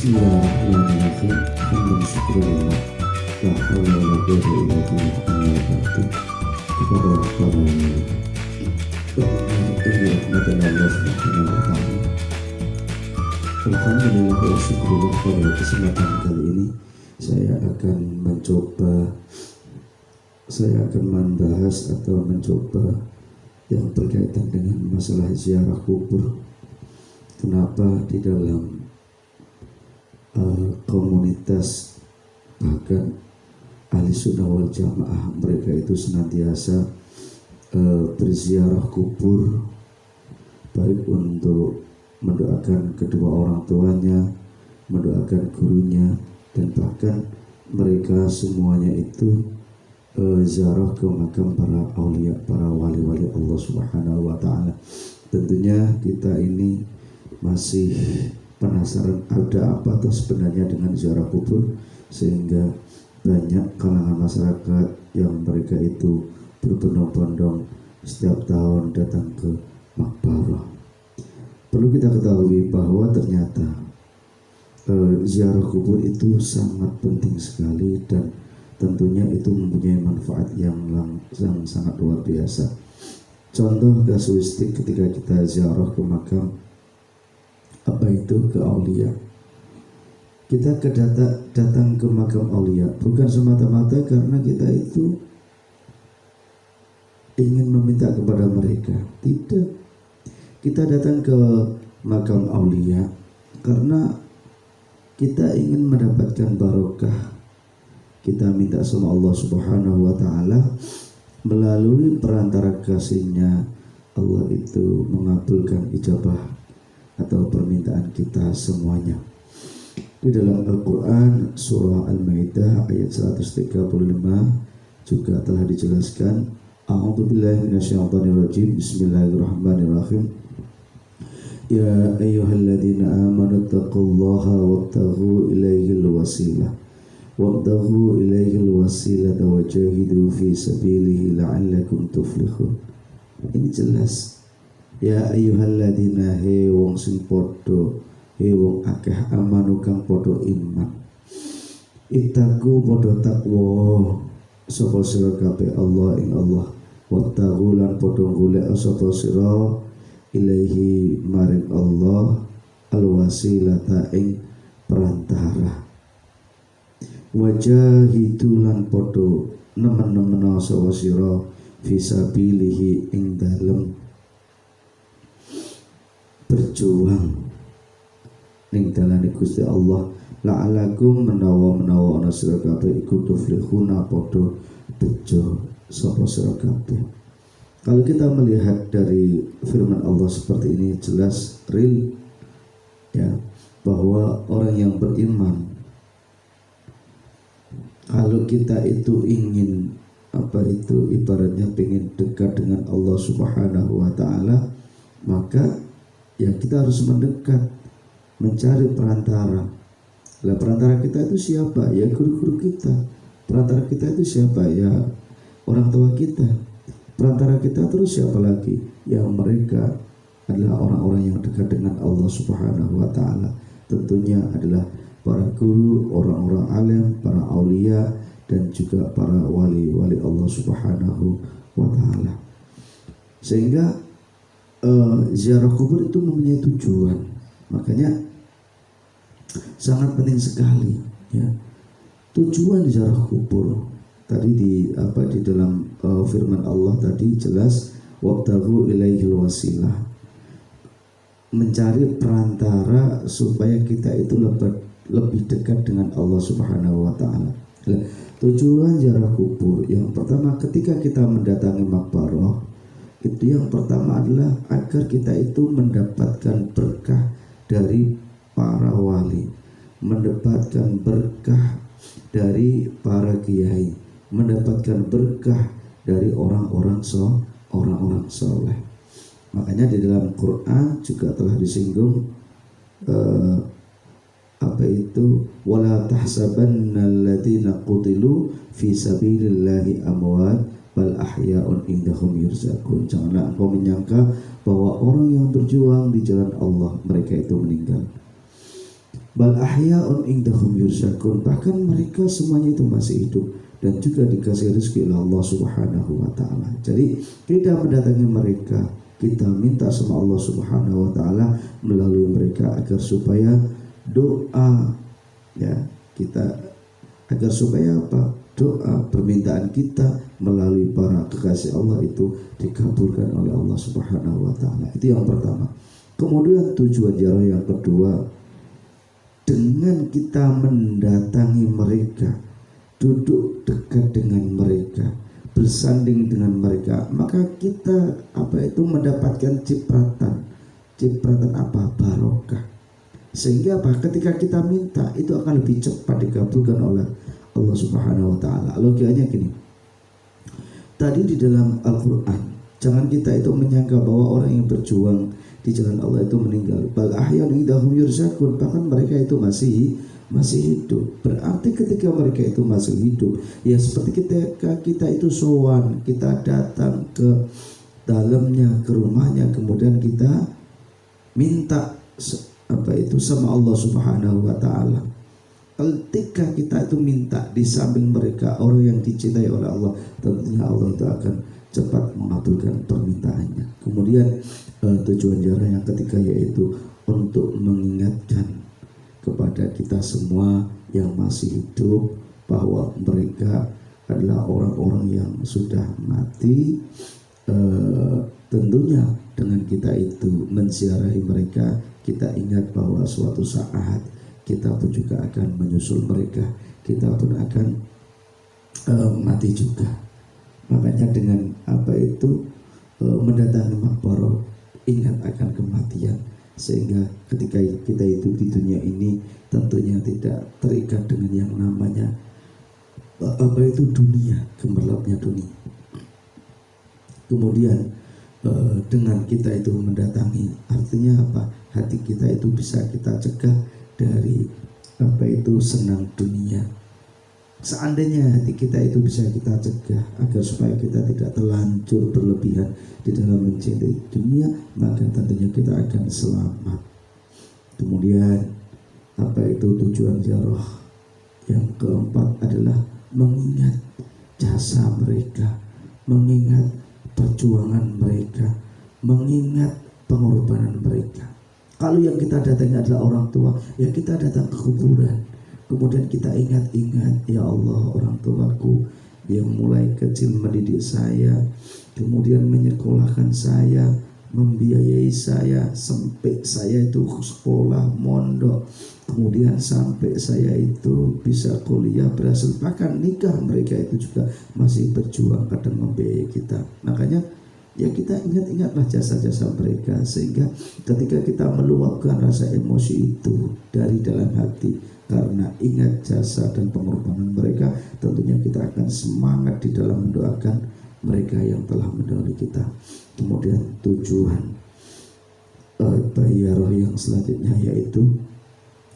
Bismillahirrahmanirrahim. Alhamdulillah. La haula wa la quwwata illa billah. Amma ba'du. Kepada para rahmatan Allah Subhanahu wa taala. Alhamdulillah wa syukurullah pada kesempatan kali ini saya akan membahas atau mencoba yang berkaitan dengan masalah ziarah kubur. Kenapa di dalam komunitas bahkan ahli sunnah wal jamaah mereka itu senantiasa berziarah kubur, baik untuk mendoakan kedua orang tuanya, mendoakan gurunya, dan bahkan mereka semuanya itu ziarah ke makam para aulia, para wali-wali Allah Subhanahu wa taala. Tentunya kita ini masih penasaran ada apa tuh sebenarnya dengan ziarah kubur, sehingga banyak kalangan masyarakat yang mereka itu berbondong-bondong setiap tahun datang ke makbarah. Perlu kita ketahui bahwa ternyata ziarah kubur itu sangat penting sekali, dan tentunya itu mempunyai manfaat yang sangat luar biasa. Contoh kasuistik ketika kita ziarah ke makam, apa itu ke aulia. Kita datang ke makam aulia bukan semata-mata karena kita itu ingin meminta kepada mereka. Tidak. Kita datang ke makam aulia karena kita ingin mendapatkan barokah. Kita minta sama Allah Subhanahu wa taala, melalui perantara kasihnya Allah itu mengabulkan ijabah atau permintaan kita semuanya. Di dalam Al-Quran surah Al-Maidah ayat 135 juga telah dijelaskan, A'udzubillahi minasyaitonirrajim, Bismillahirrahmanirrahim. Ya ayyuhalladzina amanu taqullaha wabtaghu ilaihil wasilah wajahidu fi sabilihi la'allakum tuflihun. Ini jelas. Ya ayyuhalladzina, he wong sing podo, he wong akeh amanu kang podo iman, itaku podo takwa sapa sira kabeh Allah ing Allah, wattaqu lan podo golek sapa sira ilaihi maring Allah alwasilata ing perantara, wajahidu lan podo nemen-nemen sapa sira fisabilihi ing dalem berjuang ning dalane Gusti Allah, la'alakum menawa ana sira kabeh iku tuflihuna padha bejo sapa sira kabeh. Kalau kita melihat dari firman Allah seperti ini, jelas real ya, bahwa orang yang beriman, kalau kita itu ingin ibaratnya pengen dekat dengan Allah Subhanahu wa taala, maka ya kita harus mendekat, mencari perantara. Lah perantara kita itu siapa? Ya guru-guru kita. Perantara kita itu siapa? Ya orang tua kita. Perantara kita terus siapa lagi? Ya mereka adalah orang-orang yang dekat dengan Allah Subhanahu wa taala. Tentunya adalah para guru, orang-orang alim, para aulia, dan juga para wali-wali Allah Subhanahu wa taala. Sehingga ziarah kubur itu mempunyai tujuan. Makanya sangat penting sekali ya. Tujuan ziarah kubur tadi di dalam firman Allah tadi jelas, wabtaghu ilaihil wasilah, mencari perantara supaya kita itu lebih dekat dengan Allah Subhanahu wa taala. Tujuan ziarah kubur yang pertama ketika kita mendatangi makbarah, itu yang pertama adalah agar kita itu mendapatkan berkah dari para wali, mendapatkan berkah dari para kiai, mendapatkan berkah dari orang-orang soleh. Makanya di dalam Quran juga telah disinggung wala tahsabanna alladziina qutilu fi sabilillahi amwat bal ahya'un indahum yurzaqun. Janganlah engkau menyangka bahwa orang yang berjuang di jalan Allah mereka itu meninggal. Bal ahya'un indahum yurzakun, bahkan mereka semuanya itu masih hidup dan juga dikasih rezeki oleh Allah Subhanahu wa taala. Jadi kita mendatangi mereka, kita minta sama Allah Subhanahu wa taala melalui mereka agar supaya doa, ya, kita agar supaya apa? Doa permintaan kita melalui para kekasih Allah itu dikabulkan oleh Allah Subhanahu wa taala. Itu yang pertama. Kemudian tujuan ziarah yang kedua, dengan kita mendatangi mereka, duduk dekat dengan mereka, bersanding dengan mereka, maka kita mendapatkan cipratan apa? Barokah. Sehingga apa? Ketika kita minta itu akan lebih cepat dikabulkan oleh Allah Subhanahu wa taala. Logikanya gini. Tadi di dalam Al-Qur'an, jangan kita itu menyangka bahwa orang yang berjuang di jalan Allah itu meninggal. Bal ahya'un indahum yurzakun, bahkan mereka itu masih hidup. Berarti ketika mereka itu masih hidup, ya seperti ketika kita itu sowan, kita datang ke dalamnya, ke rumahnya, kemudian kita minta sama Allah Subhanahu wa taala. Ketika kita itu minta di samping mereka orang yang dicintai oleh Allah, tentunya Allah itu akan cepat mengabulkan permintaannya. Kemudian tujuan ziarah yang ketiga yaitu untuk mengingatkan kepada kita semua yang masih hidup bahwa mereka adalah orang-orang yang sudah mati. Tentunya dengan kita itu menziarahi mereka, kita ingat bahwa suatu saat kita pun juga akan menyusul mereka, kita pun akan mati juga. Makanya dengan mendatangi makbarah, ingat akan kematian, sehingga ketika kita itu di dunia ini tentunya tidak terikat dengan yang namanya dunia, gemerlapnya dunia. Kemudian dengan kita itu mendatangi, artinya apa? Hati kita itu bisa kita cegah dari senang dunia. Seandainya hati kita itu bisa kita cegah agar supaya kita tidak terlanjur berlebihan di dalam mencintai dunia, maka tentunya kita akan selamat. Kemudian tujuan ziarah yang keempat adalah mengingat jasa mereka, mengingat perjuangan mereka, mengingat pengorbanan mereka. Kalau yang kita datangi adalah orang tua, ya kita datang ke kuburan, kemudian kita ingat-ingat, ya Allah, orang tuaku yang mulai kecil mendidik saya, kemudian menyekolahkan saya, membiayai saya sampai saya itu sekolah, mondok, kemudian sampai saya itu bisa kuliah, berhasil, bahkan nikah, mereka itu juga masih berjuang kadang membiayai kita. Makanya ya kita ingat-ingatlah jasa-jasa mereka, sehingga ketika kita meluapkan rasa emosi itu dari dalam hati karena ingat jasa dan pengorbanan mereka, tentunya kita akan semangat di dalam mendoakan mereka yang telah mendahului kita. Kemudian tujuan ziarah yang selanjutnya yaitu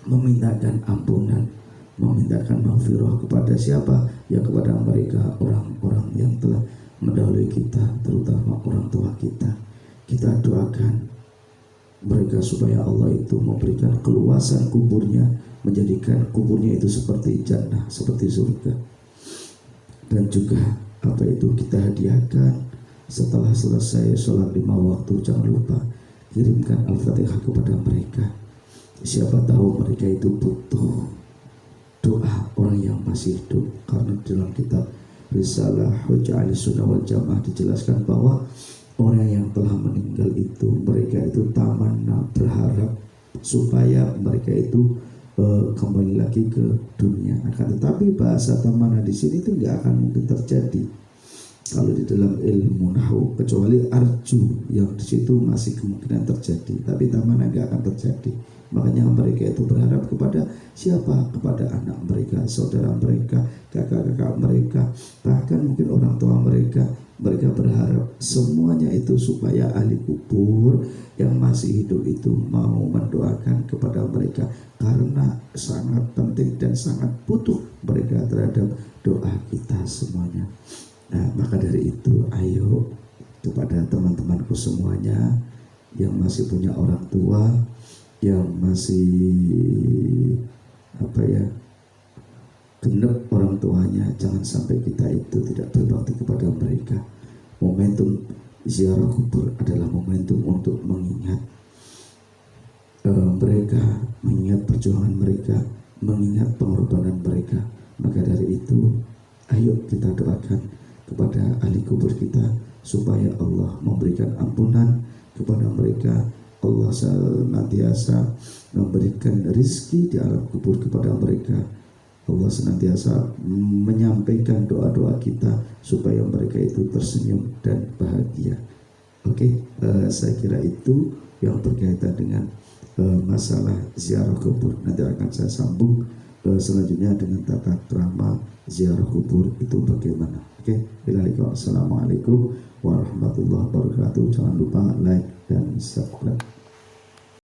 memintakan ampunan, memintakan maghfirah kepada siapa? Ya kepada mereka, orang-orang yang telah mendahului kita, terutama orang tua kita. Kita doakan mereka supaya Allah itu memberikan keluasan kuburnya, menjadikan kuburnya itu seperti jannah, seperti surga. Dan juga kita hadiahkan setelah selesai sholat 5 waktu, jangan lupa kirimkan Al-Fatihah kepada mereka. Siapa tahu mereka itu butuh doa orang yang masih hidup, karena dalam kitab Risalah Hujjah Ahlussunnah wal Jamaah dijelaskan bahwa orang yang telah meninggal itu, mereka itu tamanna, berharap supaya mereka itu kembali lagi ke dunia. Akan tetapi bahasa tamanna di sini itu nggak akan mungkin terjadi kalau di dalam ilmu nahwu, kecuali arju yang di situ masih kemungkinan terjadi, tapi tamanna nggak akan terjadi. Makanya mereka itu berharap kepada siapa? Kepada anak mereka, saudara mereka, kakak-kakak mereka, bahkan mungkin orang tua mereka. Mereka berharap semuanya itu supaya ahli kubur yang masih hidup itu mau mendoakan kepada mereka, karena sangat penting dan sangat butuh mereka terhadap doa kita semuanya. Nah, maka dari itu ayo kepada teman-temanku semuanya yang masih punya orang tua, yang masih apa ya, genep orang tuanya, jangan sampai kita itu tidak berbakti kepada mereka. Momentum ziarah kubur adalah momentum untuk mengingat mereka, mengingat perjuangan mereka, mengingat pengorbanan mereka. Maka dari itu, ayo kita doakan kepada ahli kubur kita supaya Allah memberikan ampunan kepada mereka. Allah senantiasa memberikan rizki di alam kubur kepada mereka. Allah senantiasa menyampaikan doa-doa kita supaya mereka itu tersenyum dan bahagia. Oke, saya kira itu yang berkaitan dengan masalah ziarah kubur. Nanti akan saya sambung selanjutnya dengan tata krama ziarah kubur itu bagaimana. Oke, Assalamualaikum warahmatullahi wabarakatuh. Jangan lupa like dan subscribe.